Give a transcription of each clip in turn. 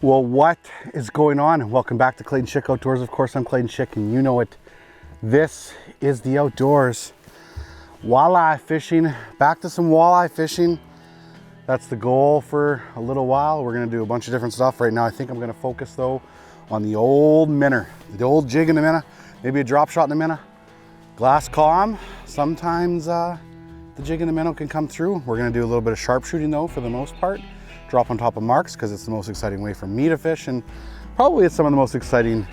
Well, what is going on? Welcome back to Clayton Schick Outdoors. Of course, I'm Clayton Schick, and you know it. This is the outdoors. Walleye fishing. Back to some walleye fishing. That's the goal for a little while. We're gonna do a bunch of different stuff. Right now, I think I'm gonna focus though on the old minnow, the old Jig N Minna, maybe a drop shot in a minnow. Glass calm. Sometimes the Jig N Minna can come through. We're gonna do a little bit of sharpshooting though, for the most part. Drop on top of marks because it's the most exciting way for me to fish, and probably it's some of the most exciting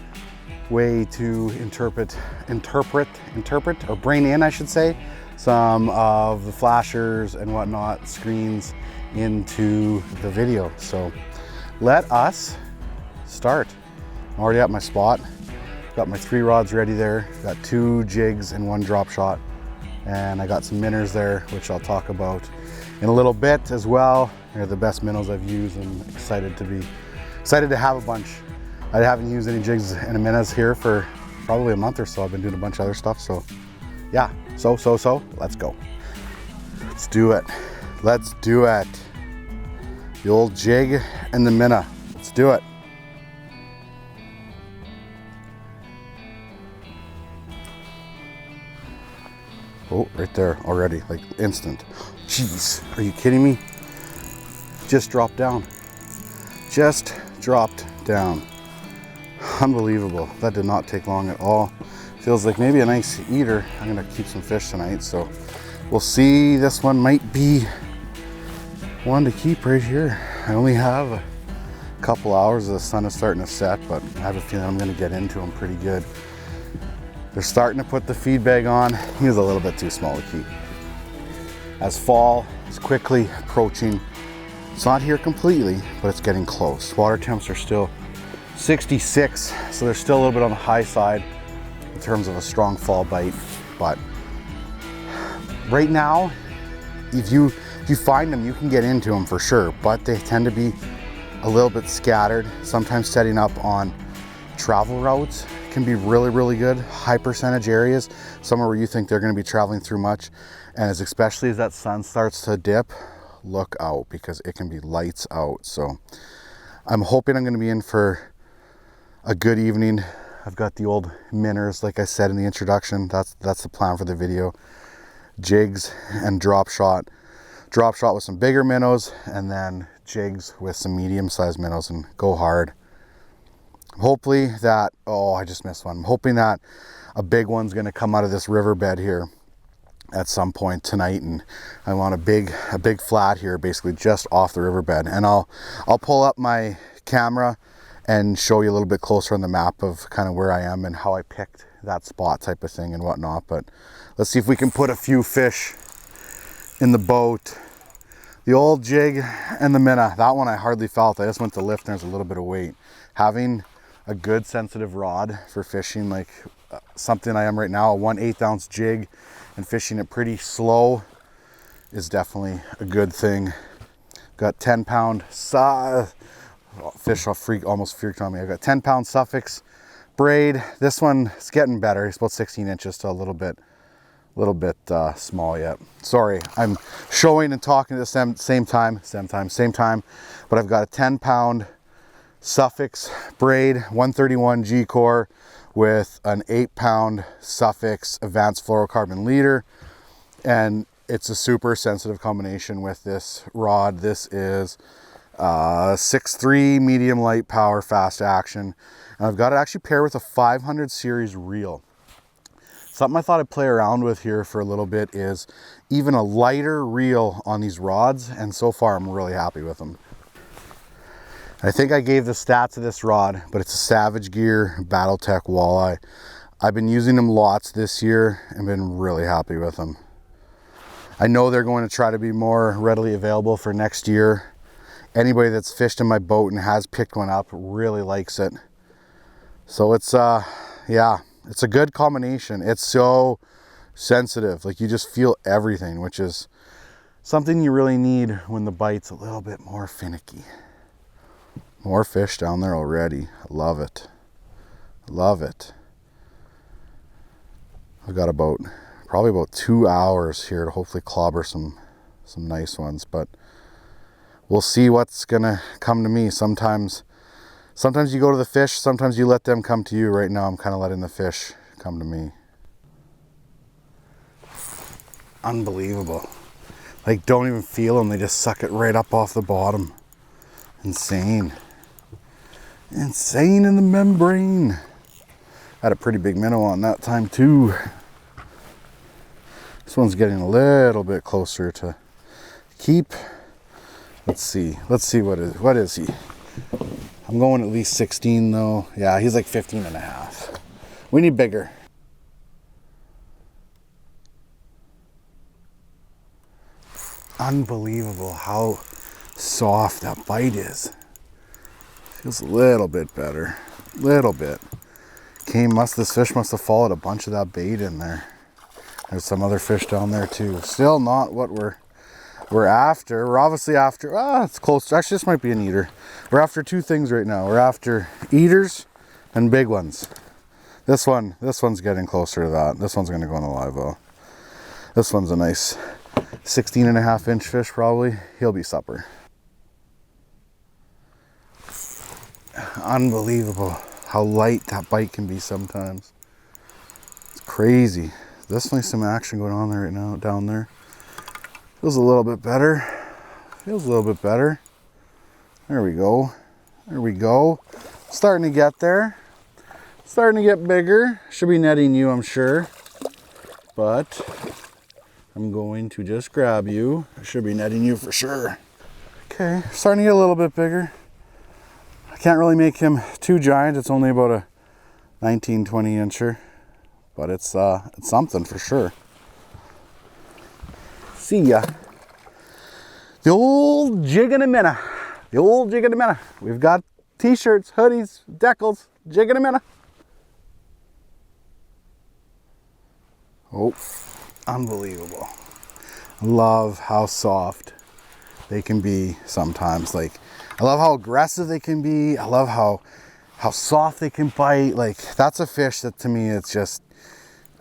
way to interpret or brain in, I should say, some of the flashers and whatnot screens into the video. So let us start. I'm already at my spot. Got my 3 rods ready there. Got 2 jigs and 1 drop shot, and I got some minnows there, which I'll talk about in a little bit as well. They're the best minnows I've used, and excited to have a bunch. I haven't used any jigs and minnows here for probably a month or so. I've been doing a bunch of other stuff, so yeah. So let's go. Let's do it. Let's do it. The old Jig and the Minna. Let's do it. Oh, right there already, like instant. Jeez, are you kidding me? Just dropped down. Just dropped down. Unbelievable. That did not take long at all. Feels like maybe a nice eater. I'm gonna keep some fish tonight, so we'll see. This one might be one to keep right here. I only have a couple hours. The sun is starting to set, but I have a feeling I'm gonna get into them pretty good. They're starting to put the feed bag on. He was a little bit too small to keep. As fall is quickly approaching, it's not here completely, but it's getting close. Water temps are still 66, so they're still a little bit on the high side in terms of a strong fall bite. But right now, if you find them, you can get into them for sure, but they tend to be a little bit scattered. Sometimes setting up on travel routes can be really good. High percentage areas, somewhere where you think they're going to be traveling through much, and especially as that sun starts to dip, look out, because it can be lights out. So I'm hoping I'm going to be in for a good evening. I've got the old minnows, like I said in the introduction. That's the plan for the video. Jigs and drop shot with some bigger minnows, and then jigs with some medium-sized minnows, and go hard. Hopefully that, oh, I just missed one. I'm hoping that a big one's going to come out of this riverbed here at some point tonight, and I want a big flat here, basically just off the riverbed. And I'll pull up my camera and show you a little bit closer on the map of kind of where I am and how I picked that spot type of thing and whatnot. But let's see if we can put a few fish in the boat. The old Jig and the Minna, that one I hardly felt. I just went to lift and there's a little bit of weight. Having a good sensitive rod for fishing, like something I am right now, a 1/8 ounce jig, and fishing it pretty slow is definitely a good thing. Got 10-pound fish almost freaked on me. I got 10-pound Suffolk braid. This one is getting better. It's about 16 inches, so a little bit small yet. Sorry, I'm showing and talking at the same time, but I've got a 10-pound Suffolk braid 131 G core with an 8-pound Suffolk advanced fluorocarbon leader, and it's a super sensitive combination with this rod. This is 6.3 medium light power fast action, and I've got it actually paired with a 500 series reel. Something I thought I'd play around with here for a little bit is even a lighter reel on these rods, and so far I'm really happy with them. I think I gave the stats of this rod, but it's a Savage Gear Battletech Walleye. I've been using them lots this year and been really happy with them. I know they're going to try to be more readily available for next year. Anybody that's fished in my boat and has picked one up really likes it. So it's yeah, it's a good combination. It's so sensitive, like you just feel everything, which is something you really need when the bite's a little bit more finicky. More fish down there already. Love it. Love it. I've got probably about 2 hours here to hopefully clobber some nice ones, but we'll see what's gonna come to me. Sometimes Sometimes you go to the fish, sometimes you let them come to you. Right now I'm kind of letting the fish come to me. Unbelievable. Like, don't even feel them, they just suck it right up off the bottom. Insane. Insane in the membrane. Had a pretty big minnow on that time too. This one's getting a little bit closer to keep. Let's see what is he? I'm going at least 16 though. Yeah, he's like 15 and a half. We need bigger. Unbelievable how soft that bite is. Feels a little bit better. Little bit. This fish must have followed a bunch of that bait in there. There's some other fish down there too. Still not what we're after. We're obviously after, it's close. Actually, this might be an eater. We're after two things right now. We're after eaters and big ones. This one's getting closer to that. This one's gonna go in the live well. This one's a nice 16 and a half inch fish probably. He'll be supper. Unbelievable how light that bite can be sometimes. It's crazy. Definitely some action going on there right now, down there. Feels a little bit better. Feels a little bit better. There we go. There we go. Starting to get there. Starting to get bigger. Should be netting you, I'm sure. But I'm going to just grab you. I should be netting you for sure. Okay, starting to get a little bit bigger. I can't really make him too giant. It's only about a 19, 20 incher. But it's something for sure. See ya. The old Jig N Minna. The old Jig N Minna. We've got t-shirts, hoodies, decals, Jig N Minna. Oh, unbelievable. Love how soft they can be sometimes. Like, I love how aggressive they can be. I love how soft they can bite. Like, that's a fish that to me, it's just,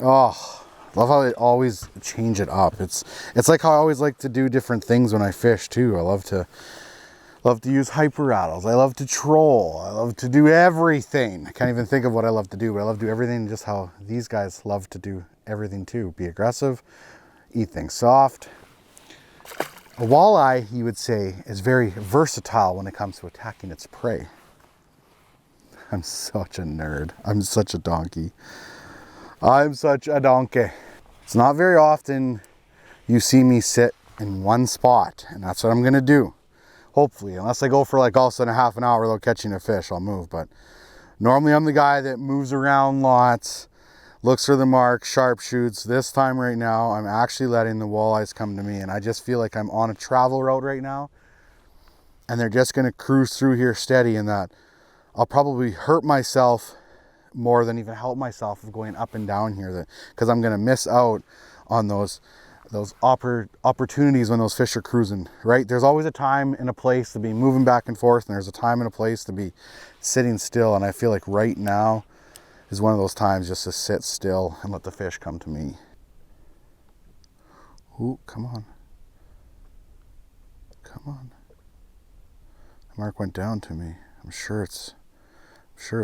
oh, love how they always change it up. It's like how I always like to do different things when I fish too. I love to use hyper rattles. I love to troll. I love to do everything. I can't even think of what I love to do, but I love to do everything just how these guys love to do everything too. Be aggressive, eat things soft. A walleye, you would say, is very versatile when it comes to attacking its prey. I'm such a nerd. I'm such a donkey. I'm such a donkey. It's not very often you see me sit in one spot, and that's what I'm gonna do. Hopefully, unless I go for like all of a sudden a half an hour without catching a fish, I'll move. But normally I'm the guy that moves around lots, looks for the mark, sharpshoots. This time right now, I'm actually letting the walleyes come to me, and I just feel like I'm on a travel route right now, and they're just gonna cruise through here steady, and that I'll probably hurt myself more than even help myself of going up and down here, because I'm gonna miss out on those opportunities when those fish are cruising, right? There's always a time and a place to be moving back and forth, and there's a time and a place to be sitting still, and I feel like right now is one of those times just to sit still and let the fish come to me. Ooh, come on. Come on. The mark went down to me. I'm sure it's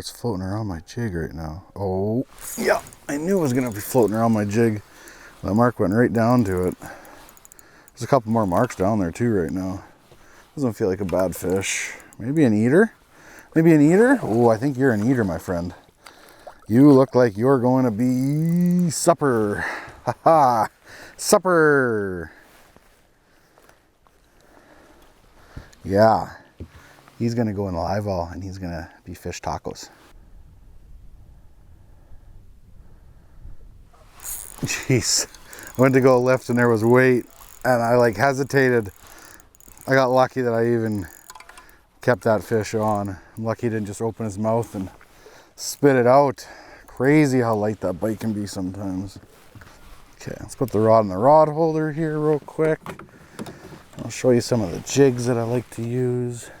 floating around my jig right now. Oh, yeah, I knew it was gonna be floating around my jig. That mark went right down to it. There's a couple more marks down there too right now. Doesn't feel like a bad fish. Maybe an eater? Maybe an eater? Oh, I think you're an eater, my friend. You look like you're going to be supper. Ha-ha, supper. Yeah. He's gonna go in the live well and he's gonna be fish tacos. Jeez, I went to go lift and there was weight and I like hesitated. I got lucky that I even kept that fish on. I'm lucky he didn't just open his mouth and spit it out. Crazy how light that bite can be sometimes. Okay, let's put the rod in the rod holder here real quick. I'll show you some of the jigs that I like to use.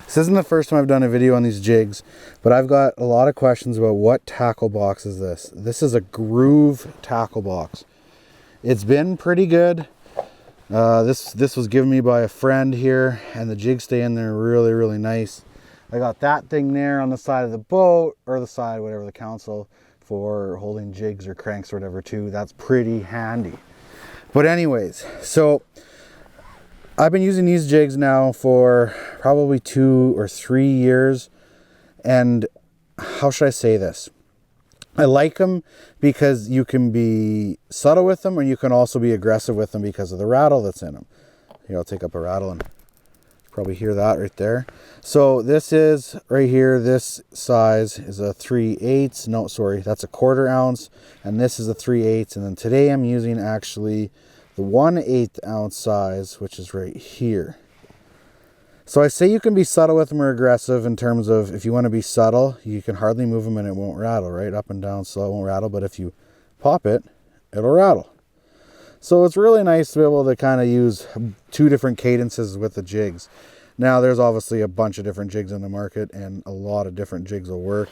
This isn't the first time I've done a video on these jigs, but I've got a lot of questions about what tackle box is this. This is a Groove tackle box. It's been pretty good. This was given me by a friend here, and the jigs stay in there really, really nice. I got that thing there on the side of the boat, or the side, whatever the console, for holding jigs or cranks or whatever too. That's pretty handy. But anyways, so I've been using these jigs now for probably 2 or 3 years. And how should I say this? I like them because you can be subtle with them, and you can also be aggressive with them because of the rattle that's in them. Here, I'll take up a rattle and probably hear that right there. So this is right here, this size is a 3/8. No, sorry, that's a 1/4 ounce. And this is a 3/8. And then today I'm using actually the 1/8 ounce size, which is right here. So I say you can be subtle with them or aggressive in terms of, if you want to be subtle, you can hardly move them and it won't rattle, right? Up and down, slow, it won't rattle. But if you pop it, it'll rattle. So it's really nice to be able to kind of use 2 different cadences with the jigs. Now there's obviously a bunch of different jigs in the market, and a lot of different jigs will work.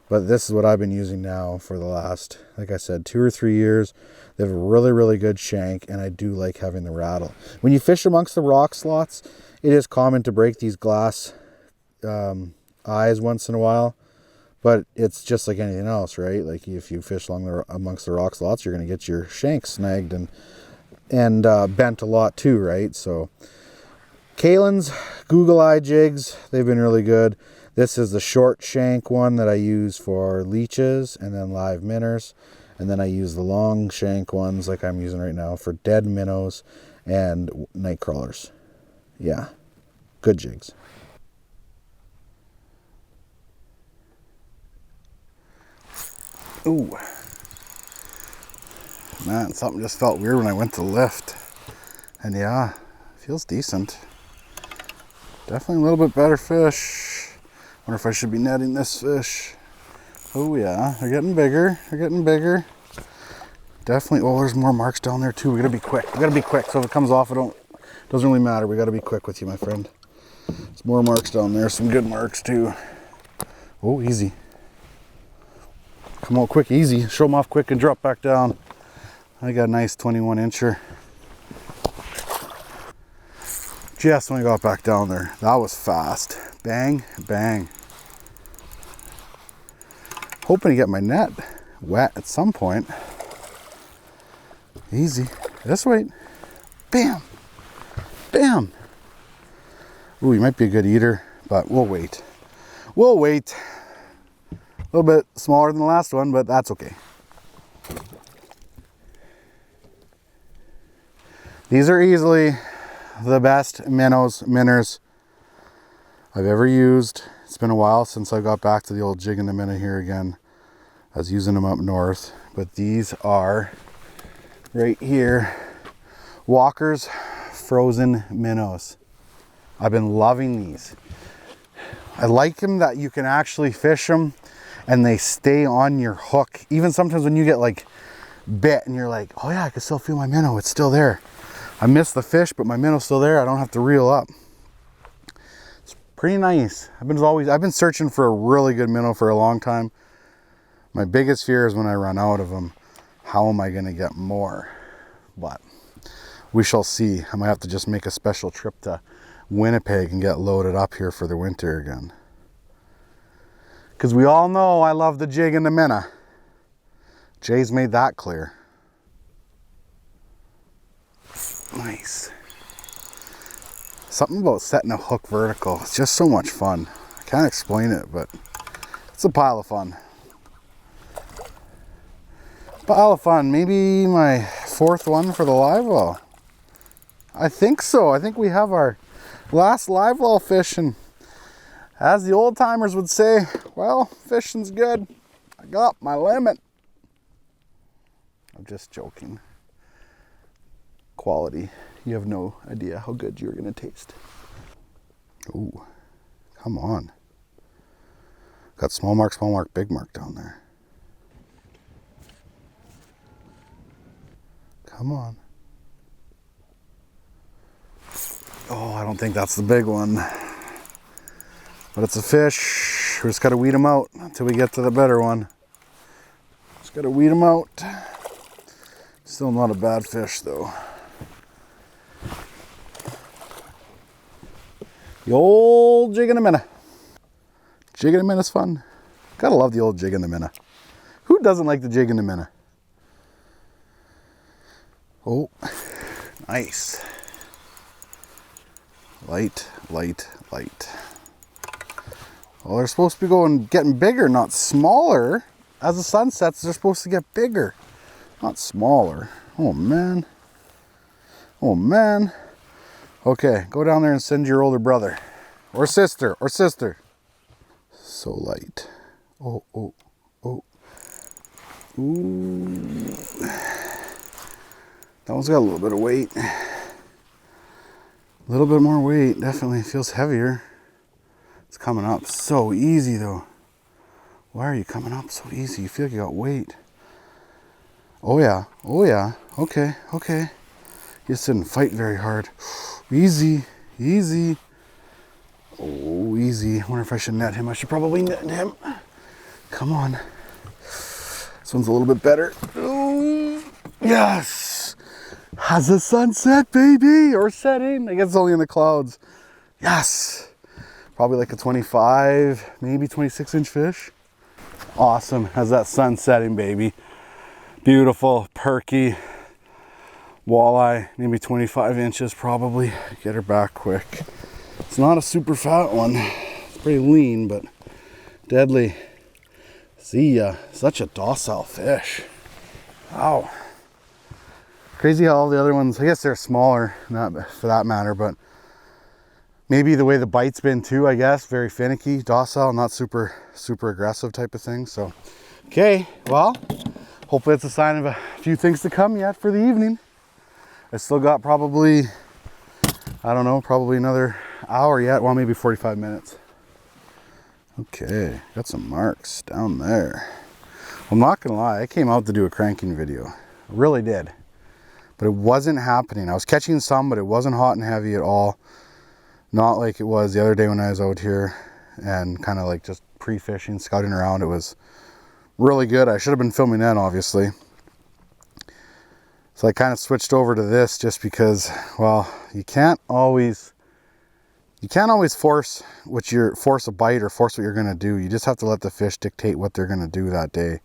But this is what I've been using now for the last, like I said, 2 or 3 years. They have a really, really good shank, and I do like having the rattle. When you fish amongst the rock slots, it is common to break these glass eyes once in a while. But it's just like anything else, right? Like if you fish amongst the rock slots, you're going to get your shank snagged and bent a lot too, right? So Kalen's Google Eye jigs, they've been really good. This is the short shank one that I use for leeches and then live minnows. And then I use the long shank ones like I'm using right now for dead minnows and night crawlers. Yeah, good jigs. Ooh. Man, something just felt weird when I went to lift. And yeah, feels decent. Definitely a little bit better fish. Wonder if I should be netting this fish. Oh yeah, they're getting bigger. They're getting bigger. Definitely. Oh, there's more marks down there too. We gotta be quick. We gotta be quick. So if it comes off, doesn't really matter. We gotta be quick with you, my friend. There's more marks down there. Some good marks too. Oh, easy. Come on, quick, easy. Show them off quick and drop back down. I got a nice 21-incher. Just when I got back down there, that was fast. Bang, bang. Hoping to get my net wet at some point. Easy. Just wait. Bam, bam. Ooh, he might be a good eater, but we'll wait. We'll wait. A little bit smaller than the last one, but that's okay. These are easily the best minnows I've ever used. It's been a while since I got back to the old Jig N Minna here again. I was using them up north, but these are right here, Walker's frozen minnows. I've been loving these. I like them that you can actually fish them and they stay on your hook. Even sometimes when you get like bit and you're like, oh yeah, I can still feel my minnow, it's still there. I missed the fish, but my minnow's still there. I don't have to reel up. It's pretty nice. I've been searching for a really good minnow for a long time. My biggest fear is when I run out of them, how am I gonna get more? But we shall see. I might have to just make a special trip to Winnipeg and get loaded up here for the winter again. Because we all know I love the Jig N Minna. Jay's made that clear. Nice. Something about setting a hook vertical. It's just so much fun. I can't explain it, but it's a pile of fun. Pile of fun. Maybe my 4th one for the live well. I think so. I think we have our last live well fish, and as the old timers would say, well, fishing's good. I got my limit. I'm just joking. Quality. You have no idea how good you're gonna taste. Ooh, come on. Got small mark, big mark down there. Come on. Oh, I don't think that's the big one. But it's a fish. We just gotta weed them out until we get to the better one. Just gotta weed them out. Still not a bad fish though. The old Jig N Minna. Jig N Minna's fun. Gotta love the old Jig N Minna. Who doesn't like the Jig N Minna? Oh, nice. Light, light, light. Well, they're supposed to be getting bigger, not smaller. As the sun sets, they're supposed to get bigger, not smaller. Oh man. Oh man. Okay, go down there and send your older brother. Or sister, or sister. So light. Oh, oh, oh. Ooh. That one's got a little bit of weight. A little bit more weight, definitely feels heavier. It's coming up so easy though. Why are you coming up so easy? You feel like you got weight. Oh yeah, oh yeah. Okay, okay. You just didn't fight very hard. Easy, easy. Oh, easy. I wonder if I should net him. I should probably net him. Come on. This one's a little bit better. Oh, yes. Has the sun set, baby? Or setting? I guess it's only in the clouds. Yes. Probably like a 25, maybe 26-inch fish. Awesome. Has that sun setting, baby. Beautiful, perky walleye, maybe 25 inches probably. Get her back quick. It's not a super fat one. It's pretty lean, but deadly. See ya. Such a docile fish. Wow. Crazy how all the other ones, I guess they're smaller, not for that matter, but maybe the way the bite's been too, I guess. Very finicky, docile, not super aggressive type of thing. So, okay, well, hopefully it's a sign of a few things to come yet for the evening. I still got probably, I don't know, probably another hour yet. Well, maybe 45 minutes. Okay, got some marks down there. I'm not gonna lie, I came out to do a cranking video. I really did. But it wasn't happening. I was catching some, but it wasn't hot and heavy at all. Not like it was the other day when I was out here and kind of like just pre-fishing, scouting around. It was really good. I should have been filming then, obviously. So I kind of switched over to this just because, well, you can't always force a bite or force what you're gonna do. You just have to let the fish dictate what they're gonna do that day.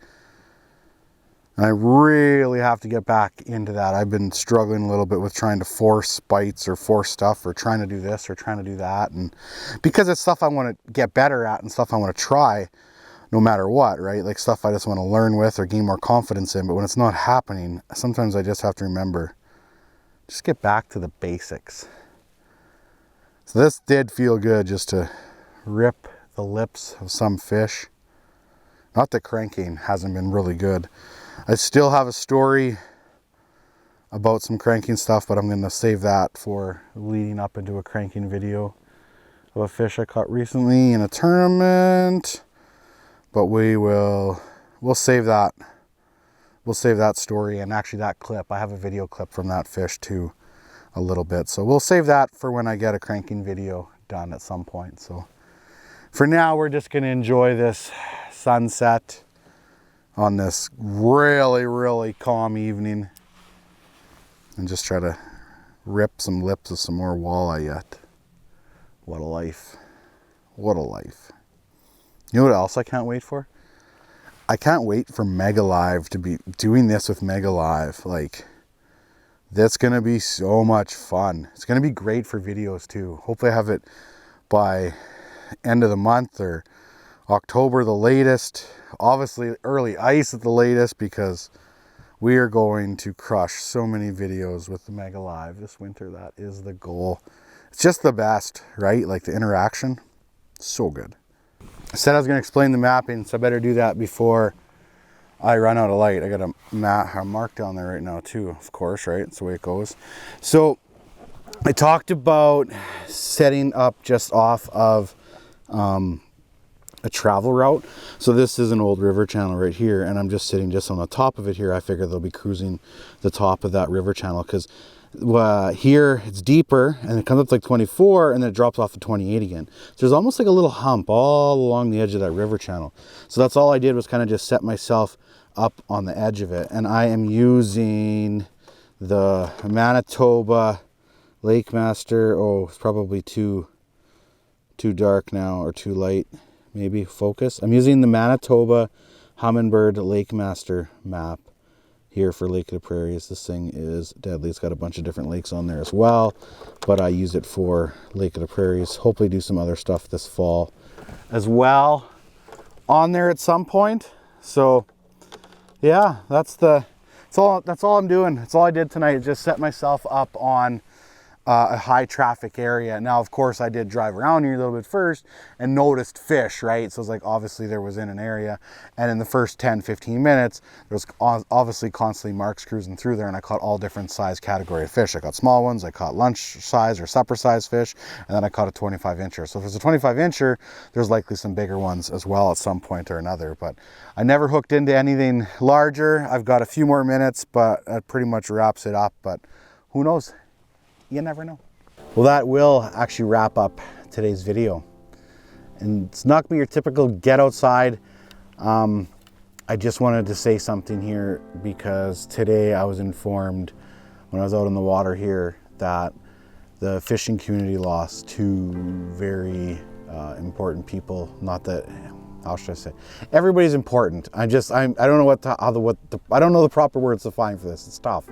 And I really have to get back into that. I've been struggling a little bit with trying to force bites or force stuff or trying to do this or trying to do that. And because it's stuff I want to get better at and stuff I want to try no matter what, right? Like stuff I just want to learn with or gain more confidence in. But when it's not happening, sometimes I just have to remember, just get back to the basics. So this did feel good, just to rip the lips of some fish. Not that cranking hasn't been really good. I still have a story about some cranking stuff, but I'm going to save that for leading up into a cranking video of a fish I caught recently in a tournament. But we'll save that. We'll save that story and actually that clip. I have a video clip from that fish too, a little bit. So we'll save that for when I get a cranking video done at some point. So for now, we're just going to enjoy this sunset on this really, really calm evening and just try to rip some lips of some more walleye yet. What a life. What a life. You know what else I can't wait for? I can't wait for Mega Live to be doing this with Mega Live. Like, that's going to be so much fun. It's going to be great for videos too. Hopefully I have it by end of the month or October the latest. Obviously early ice at the latest, because we are going to crush so many videos with the Mega Live this winter. That is the goal. It's just the best, right? Like the interaction, so good. I said I was going to explain the mapping, so I better do that before I run out of light. I got a mark down there right now too, of course, right? That's the way it goes. So I talked about setting up just off of a travel route. So this is an old river channel right here, and I'm just sitting just on the top of it here. I figure they'll be cruising the top of that river channel, because here it's deeper and it comes up to like 24 and then it drops off to 28 again. So there's almost like a little hump all along the edge of that river channel. So that's all I did, was kind of just set myself up on the edge of it. And I am using the Manitoba Lake Master. Oh, it's probably too dark now, or too light. maybe focus. I'm using the Manitoba Humminbird Lake Master map here for Lake of the Prairies. This thing is deadly. It's got a bunch of different lakes on there as well, but I use it for Lake of the Prairies. Hopefully do some other stuff this fall as well on there at some point. So yeah, that's all I'm doing. That's all I did tonight. Just set myself up on a high traffic area. Now, of course, I did drive around here a little bit first and noticed fish, right? So it's like, obviously there was in an area, and in the first 10-15 minutes, there was obviously constantly marks cruising through there, and I caught all different size category of fish. I caught small ones, I caught lunch size or supper size fish, and then I caught a 25 incher. So if there's a 25 incher, there's likely some bigger ones as well at some point or another, but I never hooked into anything larger. I've got a few more minutes, but that pretty much wraps it up, but who knows? You never know. Well, that will actually wrap up today's video. And it's not gonna be your typical get outside. I just wanted to say something here because today I was informed when I was out in the water here that the fishing community lost two very important people. Not that, how should I say? Everybody's important. I don't know I don't know the proper words to find for this. It's tough.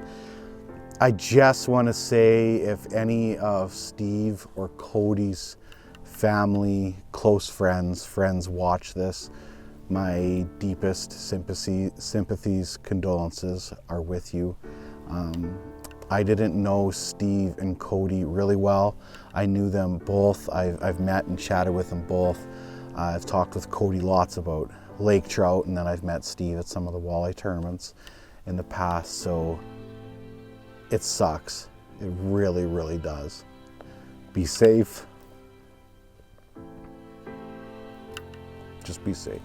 I just want to say, if any of Steve or Cody's family, close friends watch this, my deepest sympathies, condolences are with you. I didn't know Steve and Cody really well. I knew them both. I've met and chatted with them both. I've talked with Cody lots about lake trout, and then I've met Steve at some of the walleye tournaments in the past. So it sucks. It really, really does. Be safe. Just be safe.